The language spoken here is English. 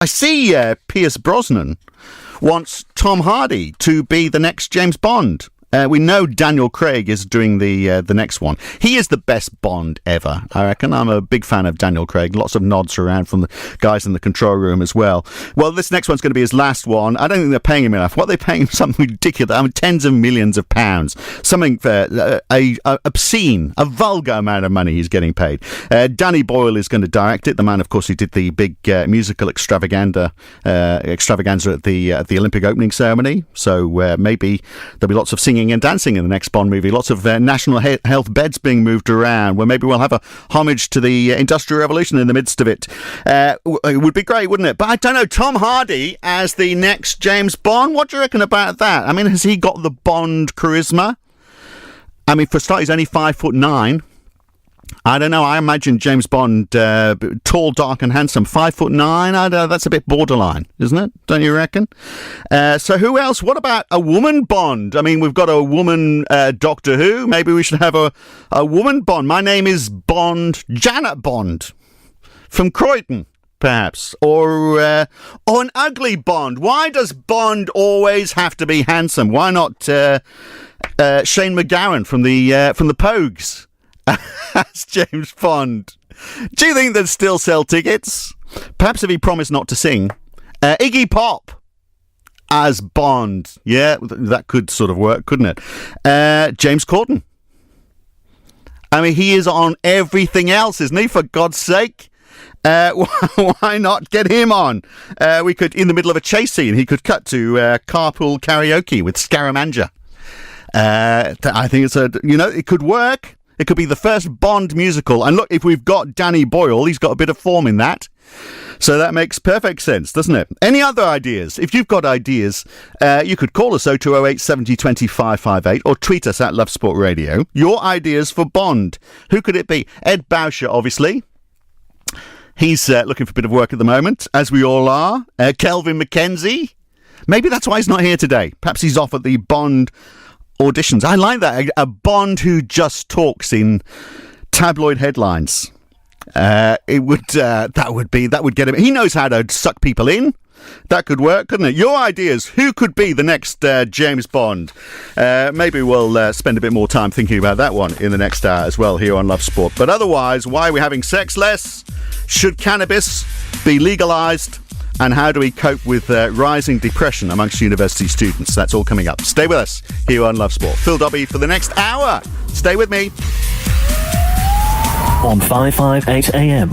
I see Pierce Brosnan wants Tom Hardy to be the next James Bond. We know Daniel Craig is doing the next one. He is the best Bond ever, I reckon. I'm a big fan of Daniel Craig. Lots of nods around from the guys in the control room as well. Well, this next one's going to be his last one. I don't think they're paying him enough. What are they paying him? Something ridiculous. I mean, tens of millions of pounds. Something for a obscene, a vulgar amount of money he's getting paid. Danny Boyle is going to direct it. The man, of course, who did the big musical extravaganza at the Olympic opening ceremony. So maybe there'll be lots of singing and dancing in the next Bond movie. Lots of national health beds being moved around, where maybe we'll have a homage to the Industrial Revolution in the midst of it. It would be great, wouldn't it? But I don't know, Tom Hardy as the next James Bond, what do you reckon about that? I mean, has he got the Bond charisma? I mean, for a start, he's only 5'9". I don't know. I imagine James Bond, tall, dark, and handsome, 5'9". I don't know, that's a bit borderline, isn't it? Don't you reckon? So who else? What about a woman Bond? I mean, we've got a woman Doctor Who. Maybe we should have a woman Bond. My name is Bond, Janet Bond, from Croydon, perhaps, or an ugly Bond. Why does Bond always have to be handsome? Why not Shane McGowan from the Pogues? As James Bond. Do you think they'd still sell tickets? Perhaps if he promised not to sing. Iggy Pop as Bond. Yeah, that could sort of work, couldn't it? James Corden. I mean, he is on everything else, isn't he? For God's sake. Why not get him on? We could, in the middle of a chase scene, he could cut to carpool karaoke with Scaramanga. I think it could work. It could be the first Bond musical. And look, if we've got Danny Boyle, he's got a bit of form in that. So that makes perfect sense, doesn't it? Any other ideas? If you've got ideas, you could call us 0208 70 20 558 or tweet us at Love Sport Radio. Your ideas for Bond. Who could it be? Ed Boucher, obviously. He's looking for a bit of work at the moment, as we all are. Kelvin McKenzie. Maybe that's why he's not here today. Perhaps he's off at the Bond auditions. I like that. A Bond who just talks in tabloid headlines. That would get him. He knows how to suck people in. That could work, couldn't it? Your ideas. Who could be the next James Bond? Maybe we'll spend a bit more time thinking about that one in the next hour as well here on Love Sport. But otherwise, why are we having sex less? Should cannabis be legalised? And how do we cope with rising depression amongst university students? That's all coming up. Stay with us here on Love Sport. Phil Dobby for the next hour. Stay with me. On 558 AM.